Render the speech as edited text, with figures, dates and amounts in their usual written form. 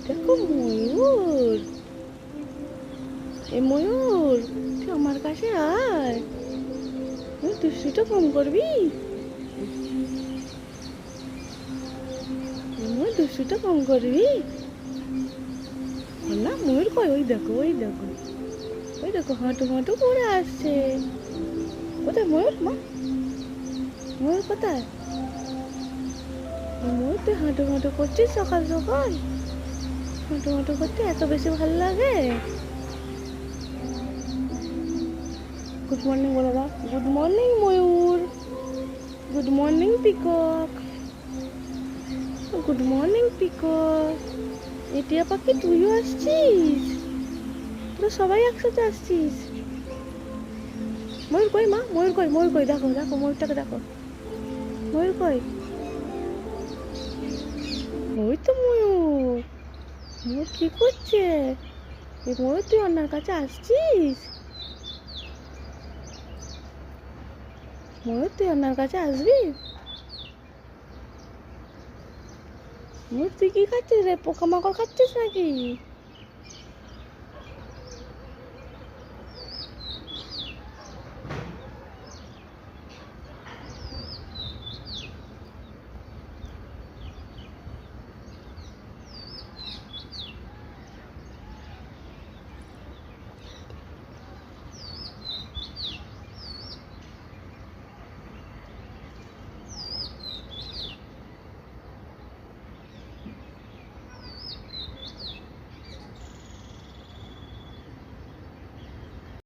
দেখো ময়ূর। এ ময়ূর, তুই আমার কাছে আয়। তুই দুষ্টুটা কম করবি। ময়ূর দুষ্টুটা কম করবি না। ময়ূর কই? ওই দেখো, ওই দেখো, ওই দেখো, হাঁটু হাঁটু করে আসছে। কোথায় ময়ূর? মা, ময়ূর কোথায়? ময়ূর, তুই হাঁটু হাঁটু করছিস সকাল সকাল? হাঁটু হাঁটু করতে এত বেশি ভালো লাগে? গুড মর্নিং বলে দাও। গুড মর্নিং ময়ূর। Good morning peacock. Good morning peacock. এ টিয়া পাখি, তুইও আসছিস? তোরা সবাই একসাথে আসছিস? ময়ূর কই মা? ময়ূর কই? ময়ূর কই? দেখো দেখো, ময়ূরটাকে দেখো। ময়ূর কই? ওই তো ময়ূর। ময়ূর কি করছে? এই ময়ূর, তুই অন্যার কাছে আসছিস? ময়ূর, তুই অন্যার কাছে আসবি? ময়ূর, তুই কি খাচ্ছিস রে? পোকামাকড় খাচ্ছিস নাকি?